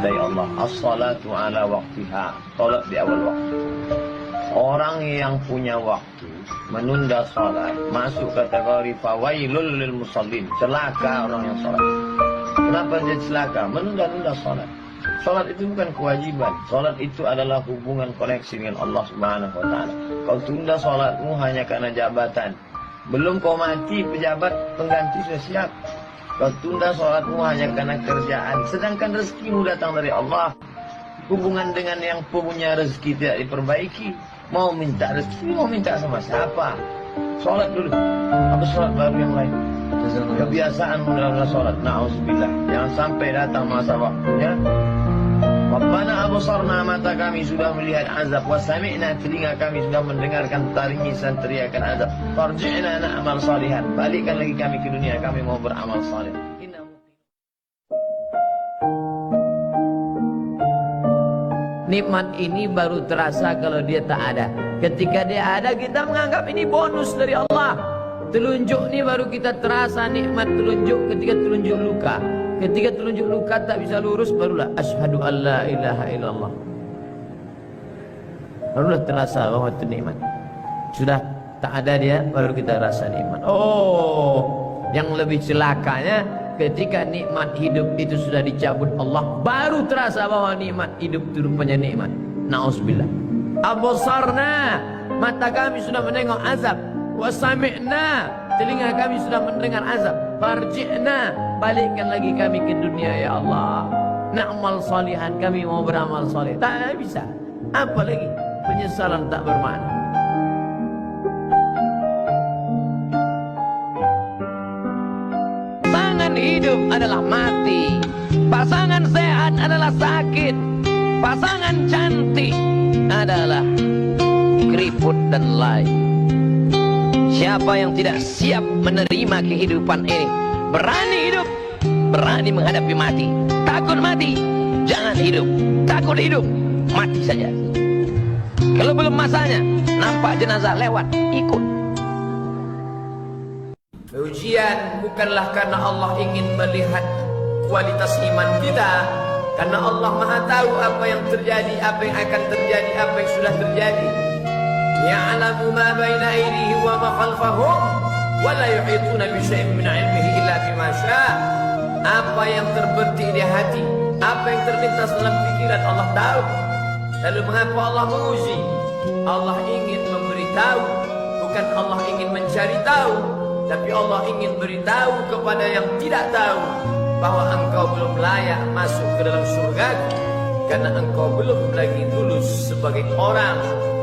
dicintai Allah. As-salatu ala waqtiha, salat di awal waktu. Orang yang punya waktu menunda salat masuk kategori fawailul lil musallin, celaka orang yang salat. Kenapa dia celaka? Menunda-nunda salat. Salat itu bukan kewajiban. Salat itu adalah hubungan koneksi dengan Allah Subhanahu wa taala. Kau tunda salatmu hanya karena jabatan. Belum kau mati, pejabat pengganti sudah siap. Kau tunda salatmu hanya karena kerjaan, sedangkan rezekimu datang dari Allah. Hubungan dengan yang punya rezeki tidak diperbaiki. Mau minta rezeki, mau minta sama siapa? Salat dulu. Apa salat baru yang lain? Kebiasaan menunda salat. Na'udzubillah. Jangan sampai datang masa waktunya. Rabbana absarna, mata kami sudah melihat azab, wa sami'na, telinga kami sudah mendengarkan tangisan teriakan azab. Farji'na na'mal salihan, balikkan lagi kami ke dunia, kami mau beramal saleh. Nikmat ini baru terasa kalau dia tak ada. Ketika dia ada, kita menganggap ini bonus dari Allah. Telunjuk ini baru kita terasa nikmat telunjuk ketika telunjuk luka. Ketika telunjuk luka tak bisa lurus, barulah asyhadu an la ilaha illallah. Barulah terasa bahwa itu nikmat. Sudah tak ada dia, baru kita rasa nikmat. Oh, yang lebih celakanya ketika nikmat hidup itu sudah dicabut Allah, baru terasa bahwa nikmat hidup itu rupanya nikmat. Na'udzubillah. Absarna, mata kami sudah menengok azab. Wa sami'na, telinga kami sudah mendengar azab. Farji'na, balikkan lagi kami ke dunia ya Allah. Na'mal salihan, kami mau beramal saleh. Tak bisa. Apa lagi? Penyesalan tak bermakna. Pasangan hidup adalah mati. Pasangan sehat adalah sakit. Pasangan cantik adalah keriput dan lain. Siapa yang tidak siap menerima kehidupan ini, berani hidup, berani menghadapi mati. Takut mati, jangan hidup. Takut hidup, mati saja. Kalau belum masanya, nampak jenazah lewat, ikut. Ujian bukanlah karena Allah ingin melihat kualitas iman kita, karena Allah Maha tahu apa yang terjadi, apa yang akan terjadi, apa yang sudah terjadi. Ya'lamu ma baina aydihim wa ma khalfahum wa la yuhituna bi syai'in min 'ilmihi illa bima syaa'. Apa yang terbetik di hati, apa yang terlintas dalam pikiran, Allah tahu. Lalu mengapa Allah menguji? Allah ingin memberitahu, bukan Allah ingin mencari tahu, tapi Allah ingin beritahu kepada yang tidak tahu bahwa engkau belum layak masuk ke dalam surga, karena engkau belum lagi lulus sebagai orang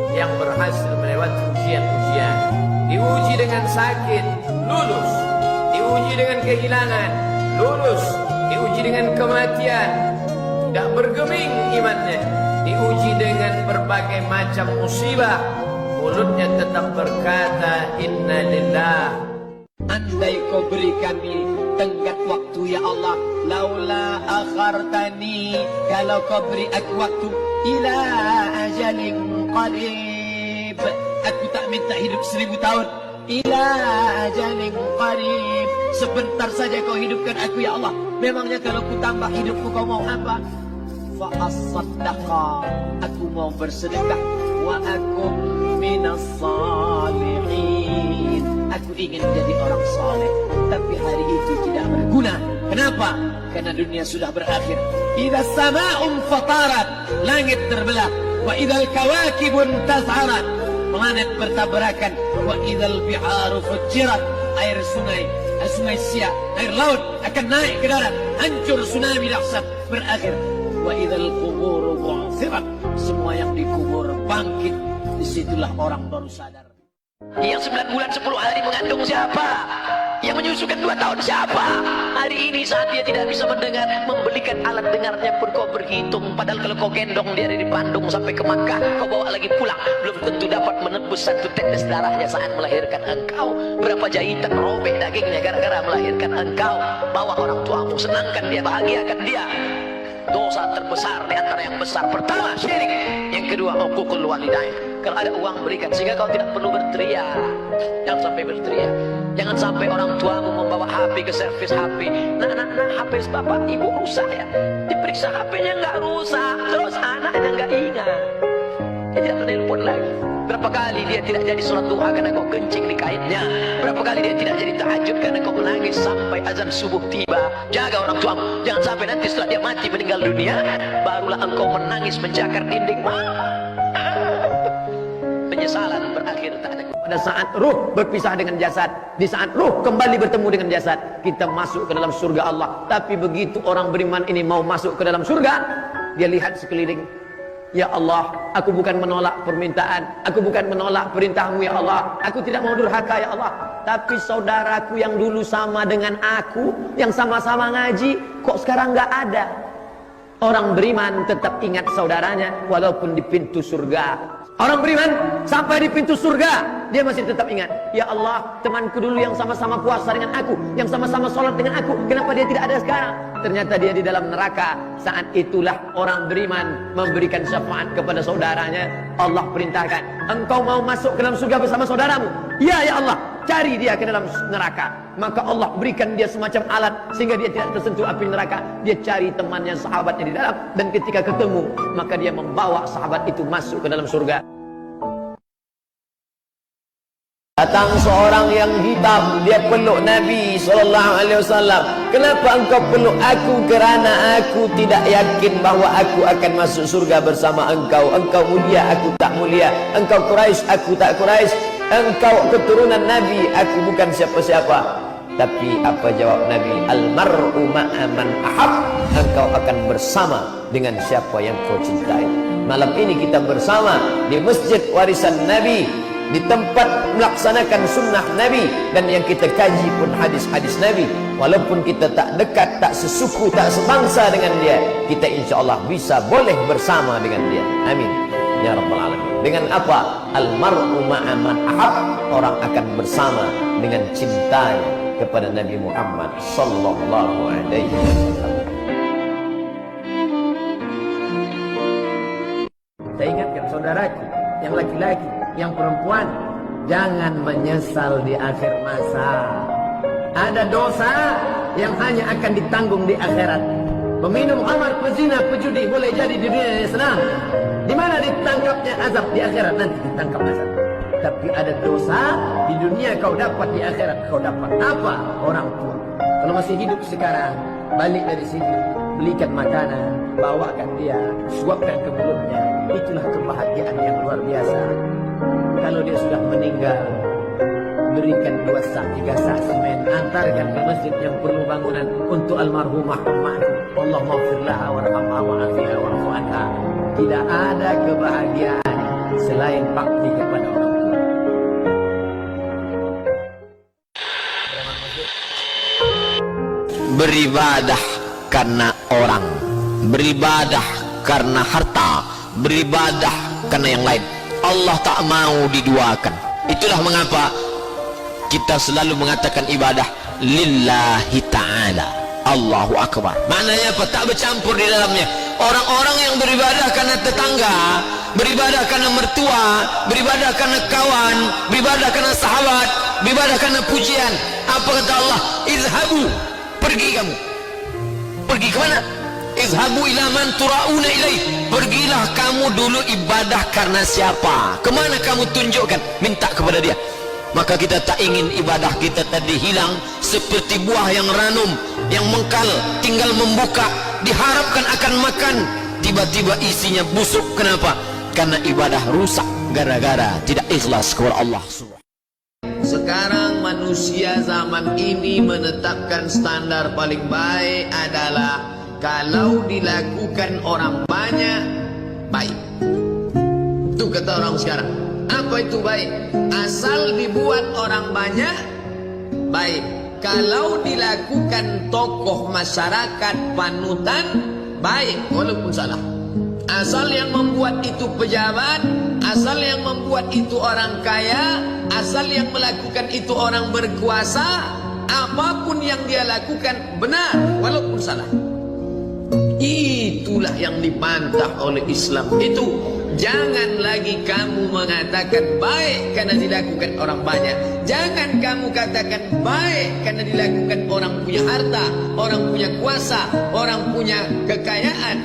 yang berhasil melewati ujian-ujian. Diuji dengan sakit, lulus. Diuji dengan kehilangan, lulus. Diuji dengan kematian, tidak bergeming imannya. Diuji dengan berbagai macam musibah, mulutnya tetap berkata inna lillah. Andai kau beri kami tenggat waktu ya Allah, laula akhartani, kalau kau beri aku waktu ila ajalin qarib, aku tak minta hidup 1000 tahun. Ila ajalin qarib, sebentar saja kau hidupkan aku ya Allah. Memangnya kalau ku tambah hidupku kau mau apa? Fa as-saddaqa, aku mau bersedekah. Wa akum minas salihin, aku ingin jadi orang saleh, tapi hari itu tidak berguna. Kenapa? Karena dunia sudah berakhir. Idza sama'un fatarat, langit terbelah. Wa idzal kawakibun tas'arat, planet bertabrakan. Wa idzal biharu fujirat, air sungai siak, air laut akan naik ke darat, hancur tsunami dahsyat berakhir. Wa idzal quburu bu'thirat, semua yang dikubur bangkit. Disitulah orang baru sadar. Yang 9 bulan 10 hari mengandung siapa? Yang menyusukan 2 tahun siapa? Hari ini saat dia tidak bisa mendengar, membelikan alat dengarnya pun kau berhitung. Padahal kalau kau gendong dia dari Bandung sampai ke Makkah, kau bawa lagi pulang, belum tentu dapat menebus 1 tetes darahnya saat melahirkan engkau. Berapa jahitan robek dagingnya gara-gara melahirkan engkau. Bawa orang tuamu, senangkan dia, bahagiakan dia. Dosa terbesar di antara yang besar, pertama syirik, yang kedua uququl walidain. Kalau ada uang berikan, sehingga kau tidak perlu berteriak. Jangan sampai berteriak. Jangan sampai orang tuamu membawa HP ke servis HP. Nah, HP bapak ibu rusak ya. Diperiksa HP-nya nggak rusak, terus anaknya nggak ingat. Dia tidak menelpon lagi. Berapa kali dia tidak jadi sholat duha karena kau kencing di kainnya. Berapa kali dia tidak jadi tahajud karena kau menangis sampai azan subuh tiba. Jaga orang tuamu. Jangan sampai nanti setelah dia mati meninggal dunia, barulah engkau menangis mencakar dinding. Penyesalan berakhir tak ada. Pada saat ruh berpisah dengan jasad, di saat ruh kembali bertemu dengan jasad, kita masuk ke dalam surga Allah. Tapi begitu orang beriman ini mau masuk ke dalam surga, dia lihat sekeliling. Ya Allah, aku bukan menolak permintaan, aku bukan menolak perintahmu ya Allah, aku tidak mau durhaka ya Allah. Tapi saudaraku yang dulu sama dengan aku, yang sama-sama ngaji, kok sekarang nggak ada. Orang beriman tetap ingat saudaranya walaupun di pintu surga. Orang beriman sampai di pintu surga, dia masih tetap ingat. Ya Allah, temanku dulu yang sama-sama puasa dengan aku, yang sama-sama sholat dengan aku, kenapa dia tidak ada sekarang? Ternyata dia di dalam neraka. Saat itulah orang beriman memberikan syafaat kepada saudaranya. Allah perintahkan, engkau mau masuk ke dalam surga bersama saudaramu? Ya, ya Allah, cari dia ke dalam neraka. Maka Allah berikan dia semacam alat sehingga dia tidak tersentuh api neraka. Dia cari temannya, sahabatnya di dalam, dan ketika ketemu, maka dia membawa sahabat itu masuk ke dalam surga. Datang seorang yang hitam, dia peluk Nabi SAW. Kenapa engkau peluk aku? Kerana aku tidak yakin bahawa aku akan masuk surga bersama engkau. Engkau mulia, aku tak mulia. Engkau Quraisy, aku tak Quraisy. Engkau keturunan Nabi, aku bukan siapa-siapa. Tapi apa jawab Nabi? Al-mar'u ma'a man ahab. Engkau akan bersama dengan siapa yang kau cintai. Malam ini kita bersama di Masjid Warisan Nabi, di tempat melaksanakan sunnah Nabi, dan yang kita kaji pun hadis-hadis Nabi. Walaupun kita tak dekat, tak sesuku, tak sebangsa dengan dia, kita insyaAllah bisa boleh bersama dengan dia. Amin ya Rabbal Alamin. Dengan apa? Al-mar'u ma'a man ahab. Orang akan bersama dengan cintanya kepada Nabi Muhammad sallallahu alaihi wasallam. Saya ingatkan saudaraku yang laki-laki, yang perempuan, jangan menyesal di akhir masa. Ada dosa yang hanya akan ditanggung di akhirat. Peminum khamar, pezina, pejudi boleh jadi di dunia yang senang. Di mana ditangkapnya azab? Di akhirat nanti ditangkap azab. Tapi ada dosa di dunia kau dapat, di akhirat kau dapat apa? Orang tua. Kalau masih hidup sekarang, balik dari sini, belikan makanan, bawakan dia, suapkan ke mulutnya. Itulah kebahagiaan yang luar biasa. Kalau dia sudah meninggal, berikan 2 sak 3 sak semen, antarkan ke masjid yang perlu bangunan untuk almarhumah emakku. Allah maghfir laha warhamha wa'afiha wa'fu anha. Tidak ada kebahagiaan selain bakti kepada orang tua. Beribadah karena orang, beribadah karena harta, beribadah karena yang lain. Allah tak mau diduakan. Itulah mengapa kita selalu mengatakan ibadah lillahi ta'ala, Allahu Akbar. Maknanya apa? Tak bercampur di dalamnya. Orang-orang yang beribadah karena tetangga, beribadah karena mertua, beribadah karena kawan, beribadah karena sahabat, beribadah karena pujian. Apa kata Allah? Izhabu, pergi kamu. Pergi ke mana? Izhabu ila man turauna ilaih. Pergilah kamu dulu ibadah karena siapa? Kemana kamu tunjukkan? Minta kepada dia. Maka kita tak ingin ibadah kita tadi hilang seperti buah yang ranum, yang mengkal, tinggal membuka, diharapkan akan makan, tiba-tiba isinya busuk. Kenapa? Karena ibadah rusak gara-gara tidak ikhlas kepada Allah. Sekarang manusia zaman ini menetapkan standar paling baik adalah kalau dilakukan orang banyak, baik. Itu kata orang sekarang. Apa itu baik? Asal dibuat orang banyak, baik. Kalau dilakukan tokoh masyarakat panutan, baik, walaupun salah. Asal yang membuat itu pejabat, asal yang membuat itu orang kaya, asal yang melakukan itu orang berkuasa, apapun yang dia lakukan benar, walaupun salah. Itulah yang dibantah oleh Islam. Itu Jangan lagi kamu mengatakan baik karena dilakukan orang banyak. Jangan kamu katakan baik karena dilakukan orang punya harta, orang punya kuasa, orang punya kekayaan.